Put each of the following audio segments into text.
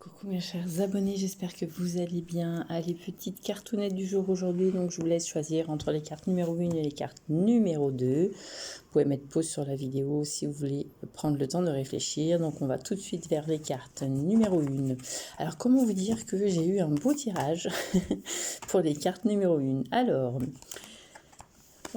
Coucou mes chers abonnés, j'espère que vous allez bien. Allez, petite cartoonette du jour aujourd'hui, donc je vous laisse choisir entre les cartes numéro 1 et les cartes numéro 2. Vous pouvez mettre pause sur la vidéo si vous voulez prendre le temps de réfléchir. Donc on va tout de suite vers les cartes numéro 1. Alors comment vous dire que j'ai eu un beau tirage pour les cartes numéro 1. Alors...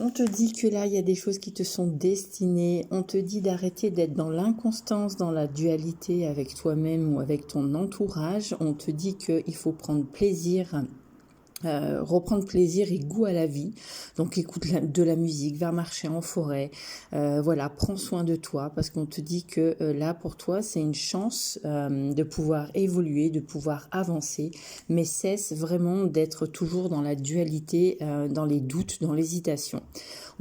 on te dit que là, il y a des choses qui te sont destinées. On te dit d'arrêter d'être dans l'inconstance, dans la dualité avec toi-même ou avec ton entourage. On te dit qu'il faut prendre plaisir, reprendre plaisir et goût à la vie. Donc écoute de la musique, va marcher en forêt, voilà, prends soin de toi parce qu'on te dit que là pour toi c'est une chance de pouvoir évoluer, de pouvoir avancer, mais cesse vraiment d'être toujours dans la dualité, dans les doutes, dans l'hésitation.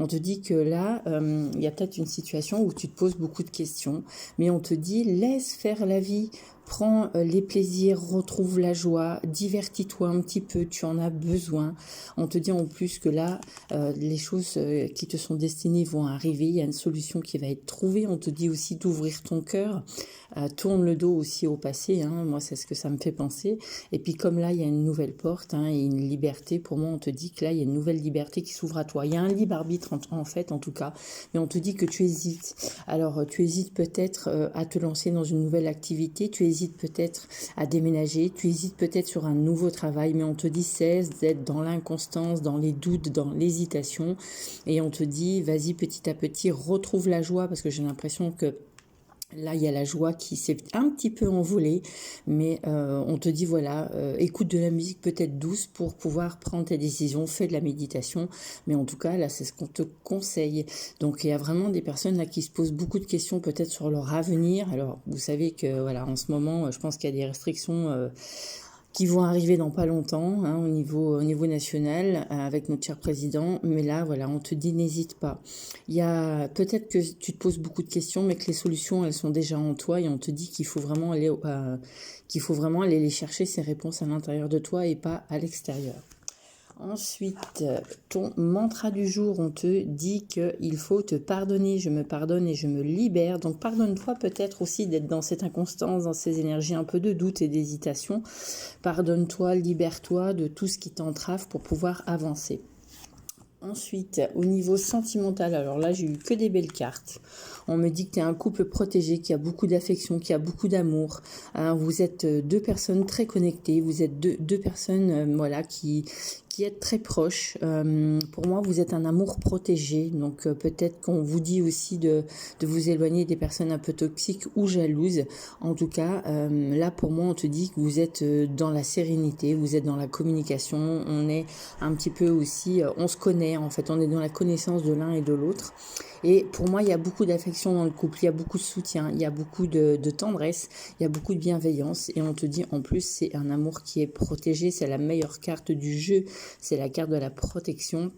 On te dit que là, il y a peut-être une situation où tu te poses beaucoup de questions, mais on te dit laisse faire la vie. Prends les plaisirs, retrouve la joie, divertis-toi un petit peu, tu en as besoin. On te dit en plus que là, les choses qui te sont destinées vont arriver, il y a une solution qui va être trouvée. On te dit aussi d'ouvrir ton cœur, tourne le dos aussi au passé, hein. Moi c'est ce que ça me fait penser. Et puis comme là, il y a une nouvelle porte et une liberté, pour moi on te dit que là, il y a une nouvelle liberté qui s'ouvre à toi. Il y a un libre arbitre en fait, en tout cas, mais on te dit que tu hésites. Alors tu hésites peut-être à te lancer dans une nouvelle activité, tu hésites peut-être à déménager, tu hésites peut-être sur un nouveau travail, mais on te dit cesse d'être dans l'inconstance, dans les doutes, dans l'hésitation, et on te dit vas-y petit à petit, retrouve la joie, parce que j'ai l'impression que là, il y a la joie qui s'est un petit peu envolée, mais on te dit, voilà, écoute de la musique peut-être douce pour pouvoir prendre tes décisions, fais de la méditation, mais en tout cas, là, c'est ce qu'on te conseille. Donc, il y a vraiment des personnes là qui se posent beaucoup de questions peut-être sur leur avenir. Alors, vous savez que, voilà, en ce moment, je pense qu'il y a des restrictions qui vont arriver dans pas longtemps au niveau national avec notre cher président. Mais là, voilà, on te dit n'hésite pas. Il y a peut-être que tu te poses beaucoup de questions, mais que les solutions, elles sont déjà en toi et on te dit qu'il faut vraiment aller les chercher, ces réponses à l'intérieur de toi et pas à l'extérieur. Ensuite, ton mantra du jour, on te dit qu'il faut te pardonner. Je me pardonne et je me libère. Donc pardonne-toi peut-être aussi d'être dans cette inconstance, dans ces énergies un peu de doute et d'hésitation. Pardonne-toi, libère-toi de tout ce qui t'entrave pour pouvoir avancer. Ensuite, au niveau sentimental, alors là, j'ai eu que des belles cartes. On me dit que tu es un couple protégé, qui a beaucoup d'affection, qui a beaucoup d'amour. Vous êtes deux personnes très connectées, vous êtes deux personnes voilà, qui êtes très proches. Pour moi, vous êtes un amour protégé. Donc peut-être qu'on vous dit aussi de vous éloigner des personnes un peu toxiques ou jalouses. En tout cas, là, pour moi, on te dit que vous êtes dans la sérénité, vous êtes dans la communication. On est un petit peu aussi, on se connaît en fait, on est dans la connaissance de l'un et de l'autre. Et pour moi, il y a beaucoup d'affection dans le couple, il y a beaucoup de soutien, il y a beaucoup de tendresse, il y a beaucoup de bienveillance. Et on te dit, en plus, c'est un amour qui est protégé, c'est la meilleure carte du jeu, c'est la carte de la protection.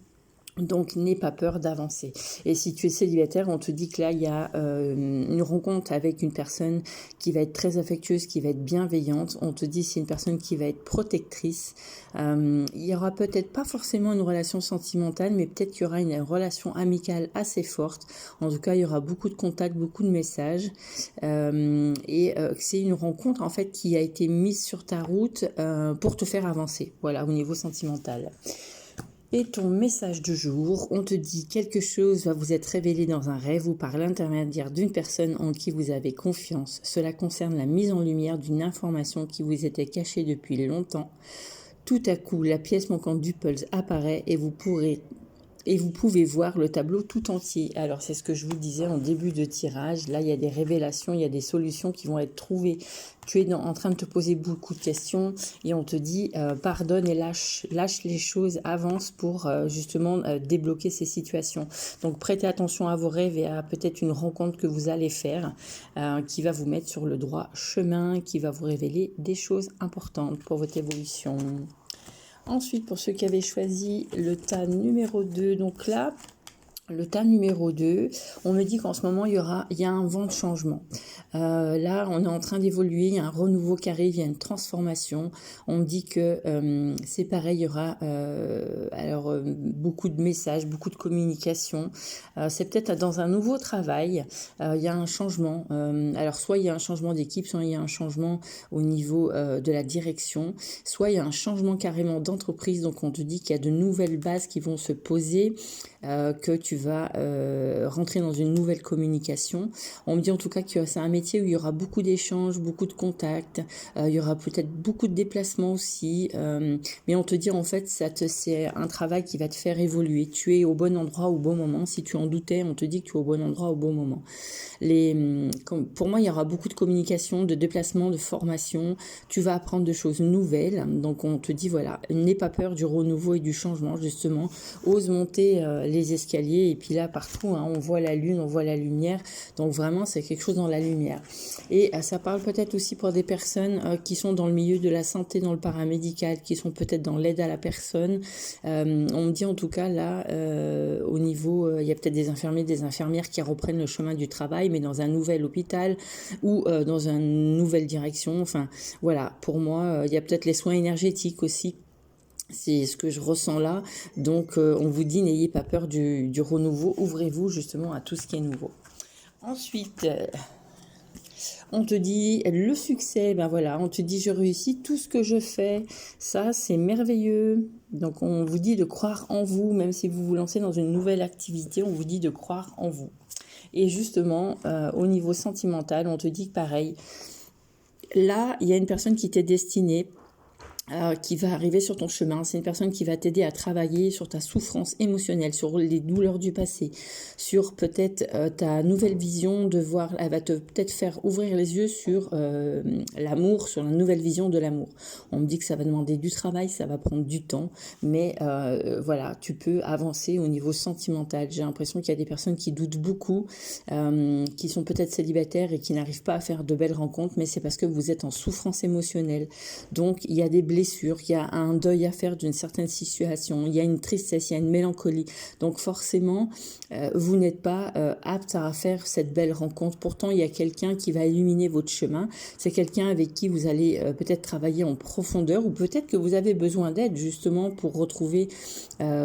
Donc, n'aie pas peur d'avancer. Et si tu es célibataire, on te dit que là, il y a une rencontre avec une personne qui va être très affectueuse, qui va être bienveillante. On te dit c'est une personne qui va être protectrice. Il y aura peut-être pas forcément une relation sentimentale, mais peut-être qu'il y aura une relation amicale assez forte. En tout cas, il y aura beaucoup de contacts, beaucoup de messages. C'est une rencontre, en fait, qui a été mise sur ta route pour te faire avancer. Voilà, au niveau sentimental. Et ton message du jour, on te dit quelque chose va vous être révélé dans un rêve ou par l'intermédiaire d'une personne en qui vous avez confiance. Cela concerne la mise en lumière d'une information qui vous était cachée depuis longtemps. Tout à coup, la pièce manquante du puzzle apparaît et vous pouvez voir le tableau tout entier. Alors, c'est ce que je vous disais en début de tirage. Là, il y a des révélations, il y a des solutions qui vont être trouvées. Tu es en train de te poser beaucoup de questions et on te dit pardonne et lâche les choses, avance pour justement débloquer ces situations. Donc, prêtez attention à vos rêves et à peut-être une rencontre que vous allez faire qui va vous mettre sur le droit chemin, qui va vous révéler des choses importantes pour votre évolution. Ensuite, pour ceux qui avaient choisi le tas numéro 2, donc là, Le tas numéro 2, on me dit qu'en ce moment, il y a un vent de changement. Là, on est en train d'évoluer, il y a un renouveau qui arrive, il y a une transformation. On me dit que c'est pareil, il y aura beaucoup de messages, beaucoup de communication. C'est peut-être dans un nouveau travail, il y a un changement. Alors, soit il y a un changement d'équipe, soit il y a un changement au niveau de la direction, soit il y a un changement carrément d'entreprise. Donc, on te dit qu'il y a de nouvelles bases qui vont se poser, que tu vas rentrer dans une nouvelle communication. On me dit en tout cas que c'est un métier où il y aura beaucoup d'échanges, beaucoup de contacts, il y aura peut-être beaucoup de déplacements aussi, mais on te dit en fait c'est un travail qui va te faire évoluer. Tu es au bon endroit au bon moment. Si tu en doutais, on te dit que tu es au bon endroit au bon moment. Pour moi, il y aura beaucoup de communication, de déplacement, de formation. Tu vas apprendre de choses nouvelles. Donc on te dit voilà, n'aie pas peur du renouveau et du changement justement. Ose monter les escaliers, et puis là partout on voit la lune, on voit la lumière, donc vraiment c'est quelque chose dans la lumière. Et ça parle peut-être aussi pour des personnes qui sont dans le milieu de la santé, dans le paramédical, qui sont peut-être dans l'aide à la personne. On me dit en tout cas là au niveau, il y a peut-être des infirmiers, des infirmières qui reprennent le chemin du travail, mais dans un nouvel hôpital ou dans une nouvelle direction. Enfin voilà, pour moi il y a peut-être les soins énergétiques aussi. C'est ce que je ressens là. Donc, on vous dit, n'ayez pas peur du renouveau. Ouvrez-vous justement à tout ce qui est nouveau. Ensuite, on te dit le succès. Ben voilà, on te dit je réussis tout ce que je fais. Ça, c'est merveilleux. Donc, on vous dit de croire en vous. Même si vous vous lancez dans une nouvelle activité, on vous dit de croire en vous. Et justement, au niveau sentimental, on te dit que pareil. Là, il y a une personne qui t'est destinée, qui va arriver sur ton chemin. C'est une personne qui va t'aider à travailler sur ta souffrance émotionnelle, sur les douleurs du passé, sur peut-être ta nouvelle vision de voir. Elle va te peut-être faire ouvrir les yeux sur l'amour, sur la nouvelle vision de l'amour. On me dit que ça va demander du travail, ça va prendre du temps, mais voilà, tu peux avancer au niveau sentimental. J'ai l'impression qu'il y a des personnes qui doutent beaucoup, qui sont peut-être célibataires et qui n'arrivent pas à faire de belles rencontres, mais c'est parce que vous êtes en souffrance émotionnelle. Donc, il y a des blessures, il y a un deuil à faire d'une certaine situation, il y a une tristesse, il y a une mélancolie. Donc forcément, vous n'êtes pas apte à faire cette belle rencontre. Pourtant, il y a quelqu'un qui va illuminer votre chemin. C'est quelqu'un avec qui vous allez peut-être travailler en profondeur, ou peut-être que vous avez besoin d'aide justement pour retrouver,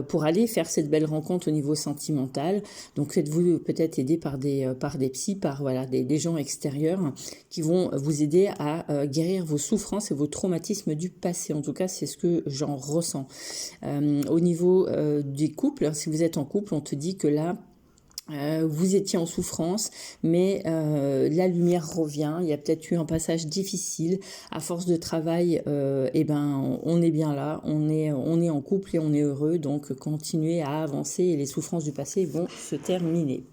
pour aller faire cette belle rencontre au niveau sentimental. Donc faites-vous peut-être aider par des psys, par voilà, des gens extérieurs qui vont vous aider à guérir vos souffrances et vos traumatismes du passé. En tout cas, c'est ce que j'en ressens. Au niveau des couples, si vous êtes en couple, on te dit que là, vous étiez en souffrance, mais la lumière revient. Il y a peut-être eu un passage difficile. À force de travail, on est bien là. On est en couple et on est heureux. Donc, continuez à avancer et les souffrances du passé vont se terminer.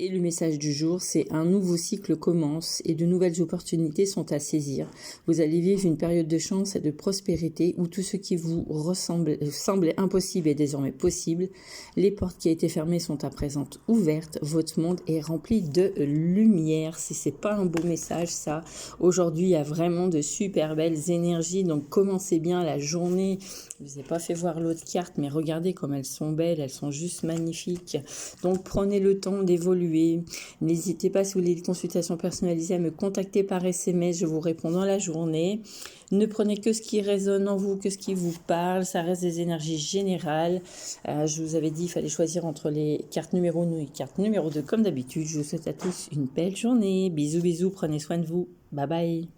Et le message du jour, c'est un nouveau cycle commence et de nouvelles opportunités sont à saisir. Vous allez vivre une période de chance et de prospérité où tout ce qui vous semblait impossible est désormais possible. Les portes qui étaient fermées sont à présent ouvertes. Votre monde est rempli de lumière. Si c'est pas un beau message, ça. Aujourd'hui, il y a vraiment de super belles énergies. Donc, commencez bien la journée. Je ne vous ai pas fait voir l'autre carte, mais regardez comme elles sont belles. Elles sont juste magnifiques. Donc, prenez le temps d'évoluer. N'hésitez pas, si vous voulez des consultations personnalisées, à me contacter par SMS. Je vous réponds dans la journée. Ne prenez que ce qui résonne en vous, que ce qui vous parle. Ça reste des énergies générales. Je vous avais dit qu'il fallait choisir entre les cartes numéro 1 et cartes numéro 2 comme d'habitude. Je vous souhaite à tous une belle journée. Bisous, bisous. Prenez soin de vous. Bye bye.